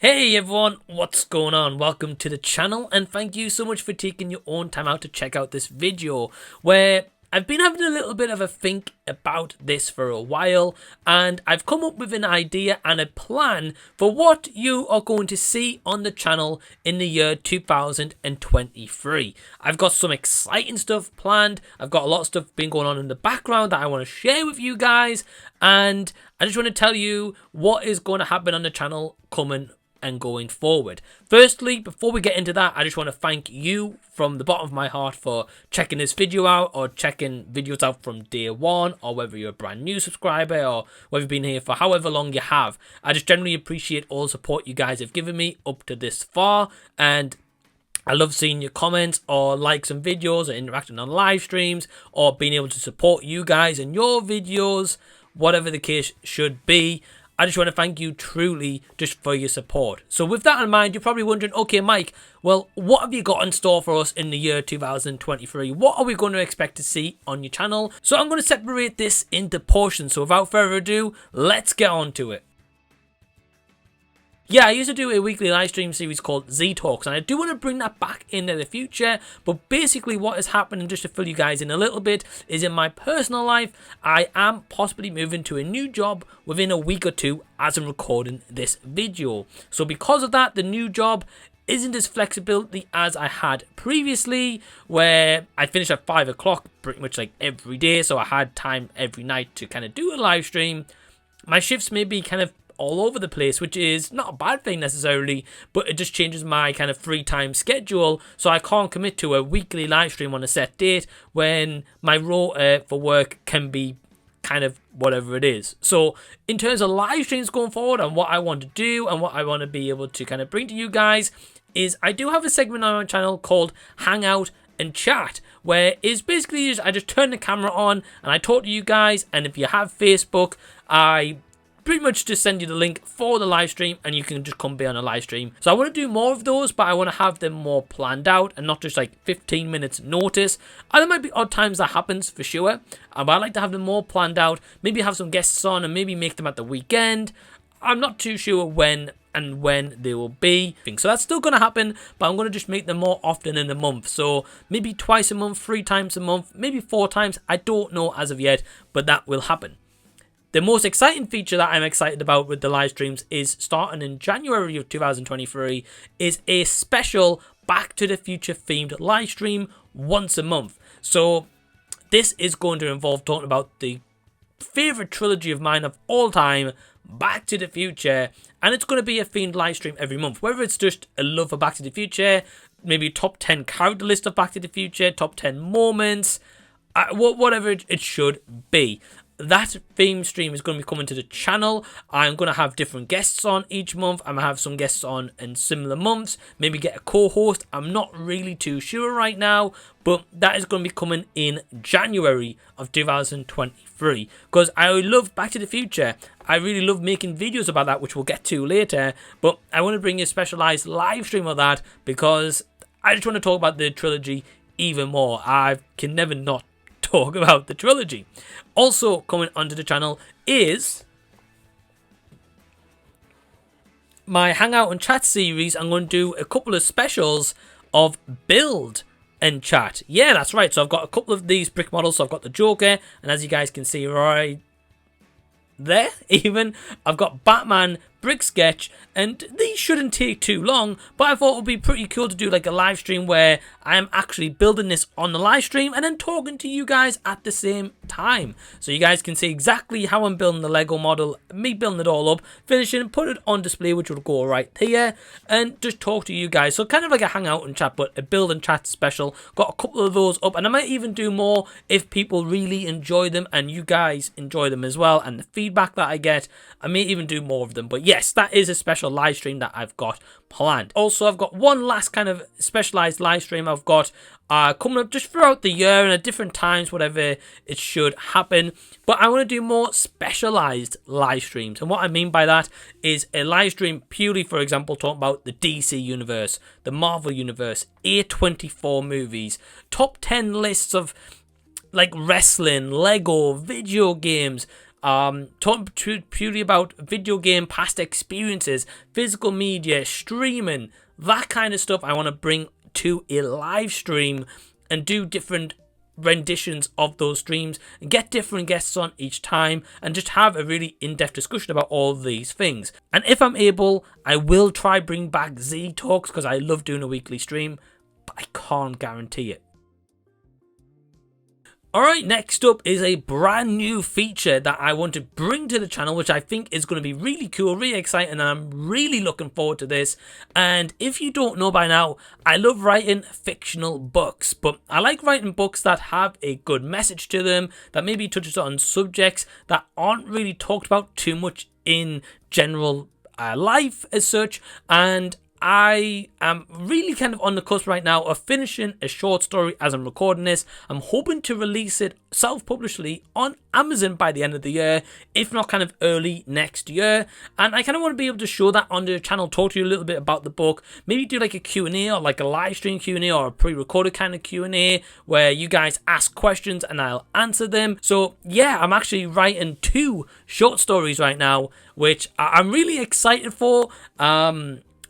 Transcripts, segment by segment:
Hey everyone, what's going on? Welcome to the channel and thank you so much for taking your own time out to check out this video where I've been having a little bit of a think about this for a while and I've come up with an idea and a plan for what you are going to see on the channel in the year 2023. I've got some exciting stuff planned. I've got a lot of stuff been going on in the background that I want to share with you guys, and I just want to tell you what is going to happen on the channel coming and going forward. Firstly, before we get into that, I just want to thank you from the bottom of my heart for checking this video out or checking videos out from day one, or whether you're a brand new subscriber or whether you've been here for however long you have. I just generally appreciate all the support you guys have given me up to this far, and I love seeing your comments or likes on videos or interacting on live streams or being able to support you guys in your videos, whatever the case should be. I just want to thank you truly just for your support. So with that in mind, you're probably wondering, okay, Mike, well, what have you got in store for us in the year 2023? What are we going to expect to see on your channel? So I'm going to separate this into portions. So without further ado, let's get on to it. Yeah, I used to do a weekly live stream series called Z Talks, and I do want to bring that back into the future. But basically what is happening, just to fill you guys in a little bit, is in my personal life, I am possibly moving to a new job within a week or two as I'm recording this video. So because of that, the new job isn't as flexibility as I had previously, where I finished at 5 o'clock pretty much like every day. So I had time every night to kind of do a live stream. My shifts may be kind of all over the place, which is not a bad thing necessarily, but it just changes my kind of free time schedule, so I can't commit to a weekly live stream on a set date when my rota for work can be kind of whatever it is. So in terms of live streams going forward and what I want to do and what I want to be able to kind of bring to you guys is I do have a segment on my channel called Hangout and Chat, where is basically I just turn the camera on and I talk to you guys, and if you have Facebook, I pretty much just send you the link for the live stream and you can just come be on a live stream. So I want to do more of those, but I want to have them more planned out and not just like 15 minutes notice. And there might be odd times that happens for sure, but I like to have them more planned out, maybe have some guests on and maybe make them at the weekend. I'm not too sure when they will be. So that's still going to happen, but I'm going to just make them more often in a month. So maybe twice a month, 3 times a month, maybe 4 times. I don't know as of yet, but that will happen. The most exciting feature that I'm excited about with the live streams is starting in January of 2023 is a special Back to the Future themed live stream once a month. So this is going to involve talking about the favorite trilogy of mine of all time, Back to the Future, and it's going to be a themed live stream every month, whether it's just a love for Back to the Future, maybe top 10 character list of Back to the Future, top 10 moments, whatever it should be. That theme stream is going to be coming to the channel. I'm going to have different guests on each month. I'm going to have some guests on in similar months. Maybe get a co-host. I'm not really too sure right now. But that is going to be coming in January of 2023. Because I love Back to the Future. I really love making videos about that, which we'll get to later. But I want to bring you a specialized live stream of that because I just want to talk about the trilogy even more. I can never not talk about the trilogy. Also coming onto the channel is my Hangout and Chat series. I'm going to do a couple of specials of build and chat. Yeah, that's right. So I've got a couple of these brick models. So I've got the Joker, and as you guys can see right there, even I've got Batman brick sketch, and these shouldn't take too long, but I thought it would be pretty cool to do like a live stream where I am actually building this on the live stream and then talking to you guys at the same time, so you guys can see exactly how I'm building the Lego model, me building it all up, finishing, put it on display, which will go right here, and just talk to you guys. So kind of like a Hangout and Chat, but a build and chat special. Got a couple of those up, and I might even do more if people really enjoy them and you guys enjoy them as well, and the feedback that I get, I may even do more of them. But yes, that is a special live stream that I've got planned. Also, I've got one last kind of specialized live stream I've got coming up just throughout the year and at different times, whatever it should happen. But I want to do more specialized live streams. And what I mean by that is a live stream purely, for example, talking about the DC universe, the Marvel universe, A24 movies, top 10 lists of like wrestling, Lego, video games, talking purely about video game past experiences, physical media, streaming, that kind of stuff. I want to bring to a live stream and do different renditions of those streams and get different guests on each time and just have a really in-depth discussion about all these things. And if I'm able, I will try bring back Z Talks because I love doing a weekly stream, but I can't guarantee it. Alright, next up is a brand new feature that I want to bring to the channel, which I think is going to be really cool, really exciting, and I'm really looking forward to this. And if you don't know by now, I love writing fictional books, but I like writing books that have a good message to them, that maybe touches on subjects that aren't really talked about too much in general life as such. And I am really kind of on the cusp right now of finishing a short story as I'm recording this. I'm hoping to release it self-publishedly on Amazon by the end of the year, if not kind of early next year. And I kind of want to be able to show that on the channel, talk to you a little bit about the book, maybe do like a Q&A or like a live stream Q&A or a pre-recorded kind of Q&A where you guys ask questions and I'll answer them. So yeah, I'm actually writing 2 short stories right now, which I'm really excited for.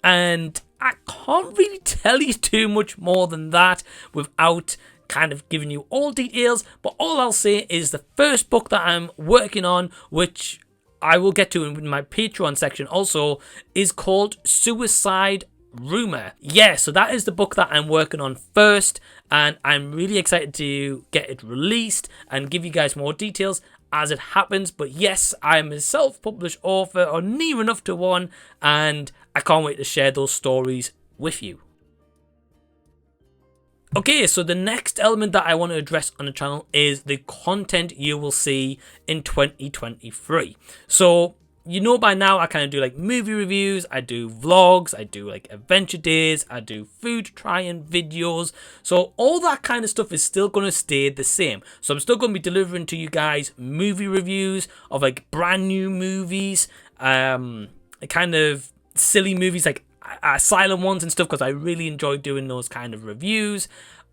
And I can't really tell you too much more than that without kind of giving you all details. But all I'll say is the first book that I'm working on, which I will get to in my Patreon section also, is called Suicide Rumor. Yeah, so that is the book that I'm working on first. And I'm really excited to get it released and give you guys more details as it happens. But yes, I'm a self-published author, or near enough to one, and I can't wait to share those stories with you. Okay, so the next element that I want to address on the channel is the content you will see in 2023. So you know by now I kind of do like movie reviews, I do vlogs, I do like adventure days, I do food trying videos. So all that kind of stuff is still going to stay the same. So I'm still going to be delivering to you guys movie reviews of like brand new movies, kind of silly movies like silent ones and stuff, because I really enjoy doing those kind of reviews.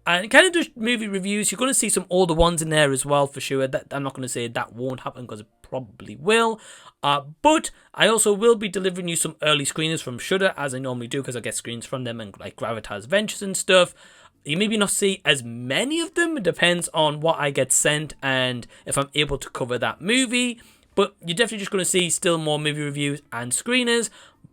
And kind of just movie reviews, you're going to see some older ones in there as well for sure. That I'm not going to say that won't happen, because it probably will. But I also will be delivering you some early screeners from Shudder, as I normally do, because I get screens from them and like Gravitas Ventures and stuff. You maybe not see as many of them. It depends on what I get sent and if I'm able to cover that movie. But you're definitely just going to see still more movie reviews and screeners.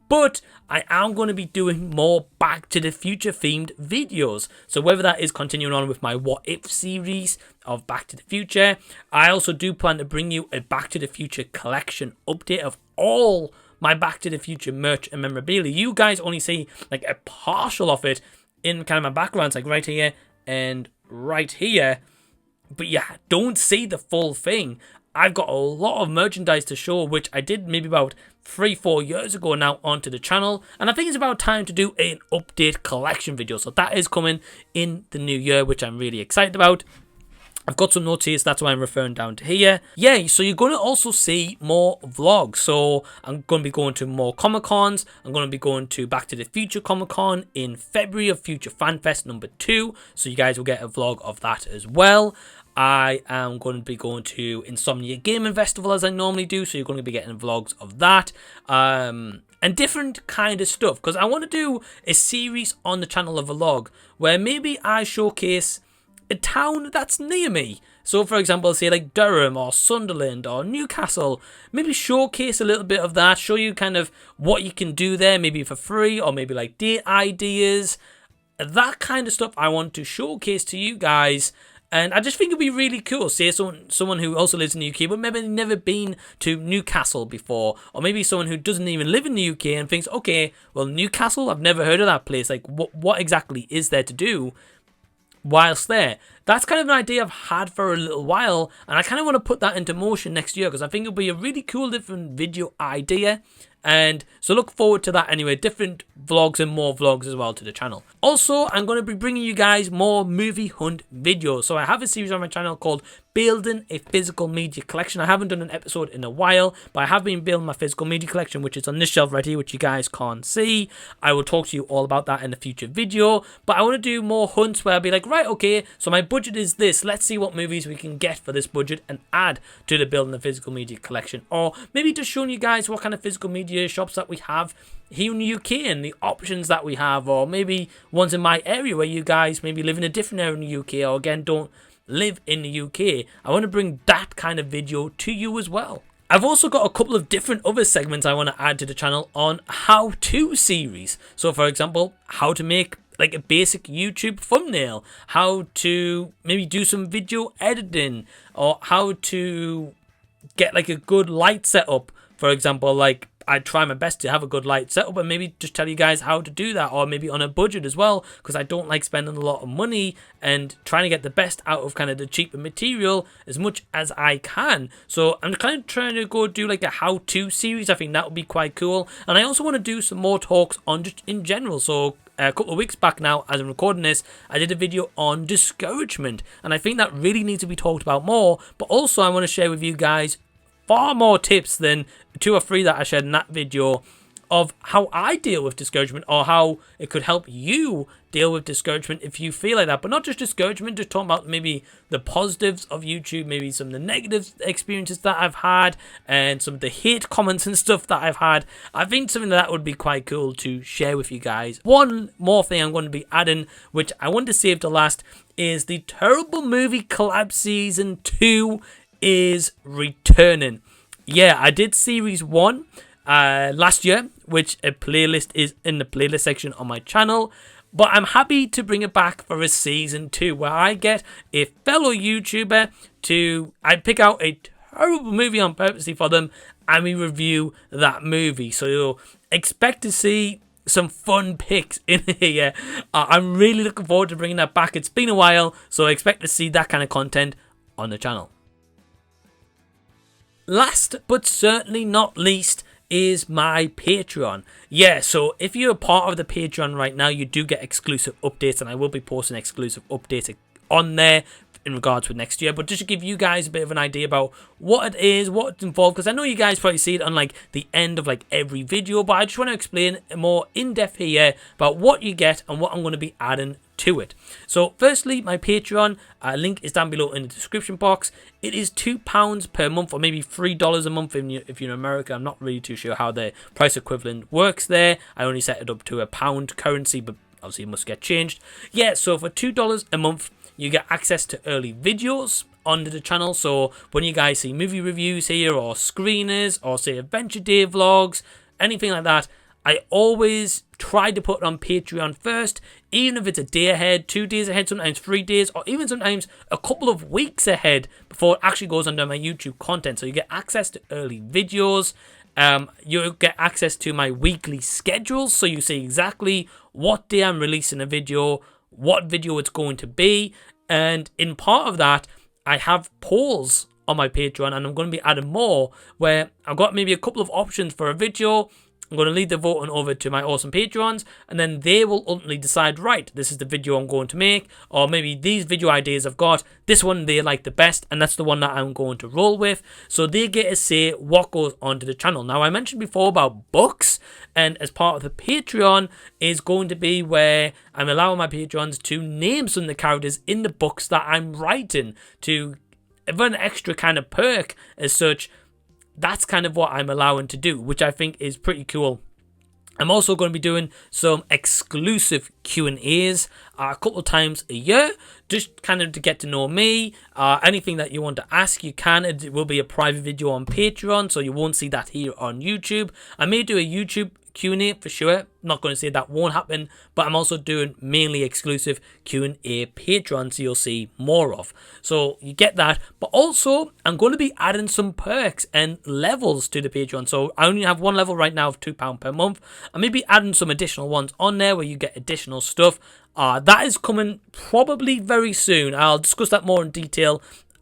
But I am going to be doing more Back to the Future themed videos. So whether that is continuing on with my What If series of Back to the Future, I also do plan to bring you a Back to the Future collection update of all my Back to the Future merch and memorabilia. You guys only see like a partial of it in kind of my backgrounds, like right here and right here. But yeah, don't see the full thing. I've got a lot of merchandise to show, which I did maybe about 3-4 years ago now onto the channel, and I think it's about time to do an update collection video. So that is coming in the new year, which I'm really excited about. I've got some notes here, so that's why I'm referring down to here. Yeah, so you're going to also see more vlogs. So I'm going to be going to more Comic Cons. I'm going to be going to Back to the Future Comic Con in February of Future Fan Fest number 2. So you guys will get a vlog of that as well. I am going to be going to Insomnia Gaming Festival as I normally do, so you're going to be getting vlogs of that, and different kind of stuff, because I want to do a series on the channel of a vlog where maybe I showcase a town that's near me. So for example, say like Durham or Sunderland or Newcastle, maybe showcase a little bit of that, show you kind of what you can do there, maybe for free, or maybe like date ideas, that kind of stuff I want to showcase to you guys. And I just think it'd be really cool. Say someone who also lives in the UK but maybe never been to Newcastle before. Or maybe someone who doesn't even live in the UK and thinks, okay, well, Newcastle, I've never heard of that place. Like, what exactly is there to do whilst there? That's kind of an idea I've had for a little while. And I kind of want to put that into motion next year, because I think it'll be a really cool different video idea. And so look forward to that anyway, different vlogs and more vlogs as well to the channel. Also, I'm going to be bringing you guys more movie hunt videos. So I have a series on my channel called building a physical media collection. I haven't done an episode in a while, but I have been building my physical media collection, which is on this shelf right here, which you guys can't see. I will talk to you all about that in a future video, but I want to do more hunts where I'll be like, right, okay, so my budget is this. Let's see what movies we can get for this budget and add to the building a physical media collection. Or maybe just showing you guys what kind of physical media shops that we have here in the UK and the options that we have, or maybe ones in my area where you guys maybe live in a different area in the UK, or again don't live in the UK. I want to bring that kind of video to you as well. I've also got a couple of different other segments I want to add to the channel on how-to series. So for example, how to make like a basic YouTube thumbnail, how to maybe do some video editing, or how to get like a good light setup. For example, like I try my best to have a good light setup, and maybe just tell you guys how to do that, or maybe on a budget as well, because I don't like spending a lot of money and trying to get the best out of kind of the cheaper material as much as I can. So I'm kind of trying to go do like a how-to series. I think that would be quite cool, and I also want to do some more talks on just in general. So a couple of weeks back now, as I'm recording this, I did a video on discouragement, and I think that really needs to be talked about more. But also I want to share with you guys far more tips than 2 or 3 that I shared in that video of how I deal with discouragement, or how it could help you deal with discouragement if you feel like that. But not just discouragement, just talking about maybe the positives of YouTube, maybe some of the negative experiences that I've had, and some of the hate comments and stuff that I've had. I think something that would be quite cool to share with you guys. One more thing I'm going to be adding, which I want to save to last, is the Terrible Movie Collab Season 2 is returning. Yeah, I did Series 1 last year, which a playlist is in the playlist section on my channel, but I'm happy to bring it back for a Season 2, where I get a fellow YouTuber I pick out a terrible movie on purposely for them, and we review that movie. So you'll expect to see some fun picks in here. I'm really looking forward to bringing that back. It's been a while, so expect to see that kind of content on the channel. Last but certainly not least is my Patreon. Yeah, so if you're a part of the Patreon right now, you do get exclusive updates, and I will be posting exclusive updates on there in regards with next year. But just to give you guys a bit of an idea about what it is, what's involved, because I know you guys probably see it on like the end of like every video, but I just want to explain more in depth here about what you get and what I'm going to be adding to it. So firstly, my Patreon link is down below in the description box. It is £2 per month, or maybe $3 a month if you're in America. I'm not really too sure how the price equivalent works there. I only set it up to a pound currency, but obviously it must get changed. Yeah, so for $2 a month, you get access to early videos onto the channel. So when you guys see movie reviews here, or screeners, or say Adventure Day vlogs, anything like that, I always try to put it on Patreon first, even if it's a day ahead, 2 days ahead, sometimes 3 days, or even sometimes a couple of weeks ahead before it actually goes under my YouTube content. So you get access to early videos. You'll get access to my weekly schedules, so you see exactly what day I'm releasing a video, what video it's going to be, and in part of that, I have polls on my Patreon, and I'm going to be adding more, where I've got maybe a couple of options for a video. I'm going to leave the voting over to my awesome Patrons, and then they will ultimately decide, right, this is the video I'm going to make, or maybe these video ideas I've got, this one they like the best, and that's the one that I'm going to roll with. So they get to say what goes onto the channel. Now, I mentioned before about books, and as part of the Patreon is going to be where I'm allowing my Patrons to name some of the characters in the books that I'm writing, to have an extra kind of perk as such. That's kind of what I'm allowing to do, which I think is pretty cool. I'm also going to be doing some exclusive Q&As a couple of times a year, just kind of to get to know me. Anything that you want to ask, you can. It will be a private video on Patreon, so you won't see that here on YouTube. I may do a YouTube Q&A for sure. Not going to say that won't happen, but I'm also doing mainly exclusive Q&A Patreon, so you'll see more of. So you get that, but also I'm going to be adding some perks and levels to the Patreon. So I only have one level right now of £2 per month. I may be adding some additional ones on there where you get additional stuff. That is coming probably very soon. I'll discuss that more in detail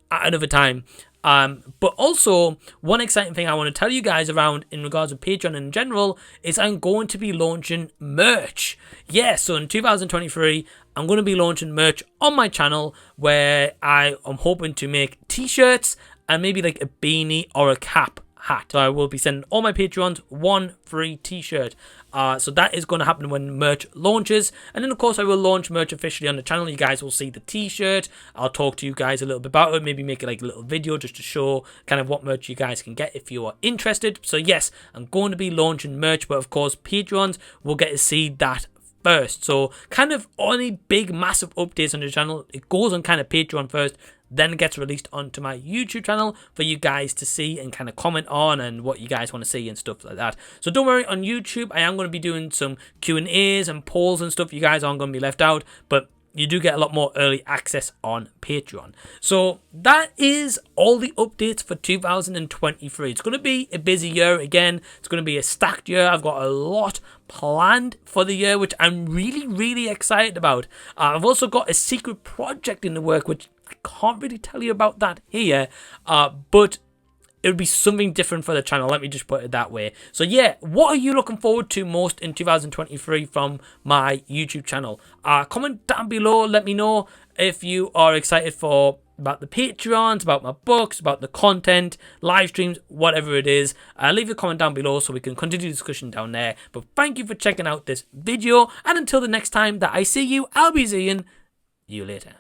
at another time. But also, one exciting thing I want to tell you guys around in regards to Patreon in general is I'm going to be launching merch. Yeah, so in 2023, I'm going to be launching merch on my channel where I am hoping to make t-shirts and maybe like a beanie or a cap hat. So I will be sending all my Patreons one free t-shirt. So that is going to happen when merch launches. And then of course I will launch merch officially on the channel. You guys will see the t-shirt. I'll talk to you guys a little bit about it. Maybe make it like a little video just to show kind of what merch you guys can get if you are interested. So yes, I'm going to be launching merch, but of course Patreons will get to see that first. So kind of any big massive updates on the channel, it goes on kind of Patreon first, then it gets released onto my YouTube channel for you guys to see and kind of comment on and what you guys want to see and stuff like that. So don't worry, on YouTube I am going to be doing some Q&As and polls and stuff. You guys aren't going to be left out, but you do get a lot more early access on Patreon. So that is all the updates for 2023. It's going to be a busy year again. It's going to be a stacked year. I've got a lot planned for the year, which I'm really excited about. I've also got a secret project in the work, which I can't really tell you about that here, but it would be something different for the channel. Let me just put it that way. So yeah, what are you looking forward to most in 2023 from my YouTube channel? Comment down below. Let me know if you are excited about the Patreons, about my books, about the content, live streams, whatever it is. Leave a comment down below so we can continue the discussion down there. But thank you for checking out this video. And until the next time that I see you, I'll be seeing you later.